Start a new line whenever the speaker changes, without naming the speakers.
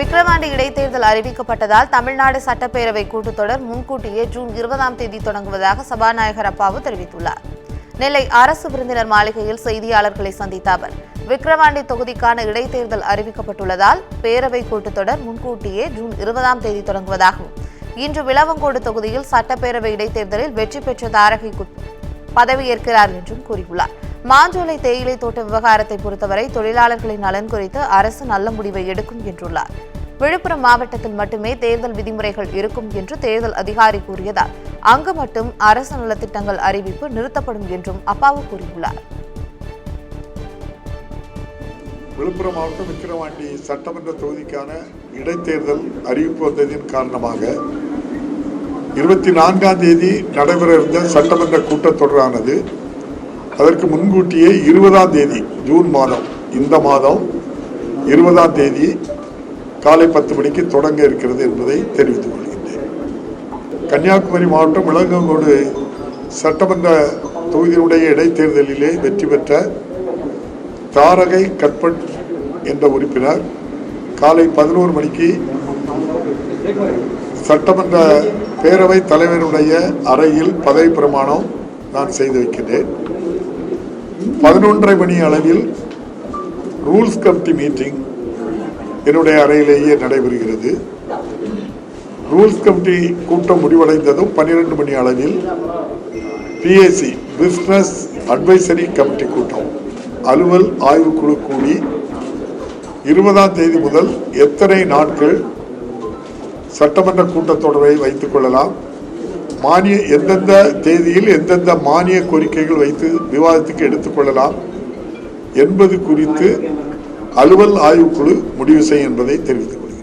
விக்கிரவாண்டி இடைத்தேர்தல் அறிவிக்கப்பட்டதால் தமிழ்நாடு சட்டப்பேரவை கூட்டத்தொடர் முன்கூட்டியே ஜூன் 20ஆம் தேதி தொடங்குவதாக சபாநாயகர் அப்பாவு தெரிவித்துள்ளார். நெல்லை அரசு விருந்தினர் மாளிகையில் செய்தியாளர்களை சந்தித்த அவர், விக்கிரவாண்டி தொகுதிக்கான இடைத்தேர்தல் அறிவிக்கப்பட்டுள்ளதால் பேரவை கூட்டத்தொடர் முன்கூட்டியே ஜூன் 20ஆம் தேதி தொடங்குவதாகவும், இன்று விளவங்கோடு தொகுதியில் சட்டப்பேரவை இடைத்தேர்தலில் வெற்றி பெற்ற தாரகை பதவியேற்கிறார் என்றும் கூறியுள்ளார். மாஞ்சோலை தேயிலை தோட்ட விவகாரத்தை பொறுத்தவரை தொழிலாளர்களின் நலன் குறித்து அரசு நல்ல முடிவை எடுக்கும் என்றுள்ளார். விழுப்புரம் மாவட்டத்தில் மட்டுமே தேர்தல் விதிமுறைகள் இருக்கும் என்று தேர்தல் அதிகாரி கூறியதால் அங்கு மட்டும் அரசு நலத்திட்டங்கள் அறிவிப்பு நிறுத்தப்படும் என்றும் அப்பாவு கூறியுள்ளார்.
விழுப்புரம் மாவட்டம் விக்கிரவாண்டி சட்டமன்ற தொகுதிக்கான இடைத்தேர்தல் அறிவிப்பு வந்ததின் காரணமாக 24ஆம் தேதி நடைபெற இருந்த சட்டமன்ற கூட்டத்தொடரானது அதற்கு முன்கூட்டியே 20ஆம் தேதி ஜூன் மாதம் இந்த மாதம் 20ஆம் தேதி காலை 10 மணிக்கு தொடங்க இருக்கிறது என்பதை தெரிவித்துக் கொள்கின்றேன். கன்னியாகுமரி மாவட்டம் விளவங்கோடு சட்டமன்ற தொகுதியினுடைய இடைத்தேர்தலிலே வெற்றி பெற்ற தாரகை கட்பட் என்ற உறுப்பினர் காலை 11 மணிக்கு சட்டமன்ற பேரவைத் தலைவருடைய அறையில் பதவி பிரமாணம் நான் செய்து வைக்கின்றேன். 11:30 மணி அளவில் ரூல்ஸ் கமிட்டி மீட்டிங் என்னுடைய அறையிலேயே நடைபெறுகிறது. ரூல்ஸ் கமிட்டி கூட்டம் முடிவடைந்ததும் 12 மணி அளவில் PAC பிசினஸ் அட்வைசரி கமிட்டி கூட்டம் அலுவல் ஆய்வுக்குழு கூடி 20ஆம் தேதி முதல் எத்தனை நாட்கள் சட்டமன்ற கூட்டத்தொடரை வைத்துக் கொள்ளலாம், எந்தெந்த தேதியில் எந்தெந்த மானிய கோரிக்கைகள் வைத்து விவாதத்துக்கு எடுத்துக்கொள்ளலாம் என்பது குறித்து அலுவல் ஆய்வுக்குழு முடிவு செய்யும் என்பதை தெரிவித்துக் கொள்கிறேன்.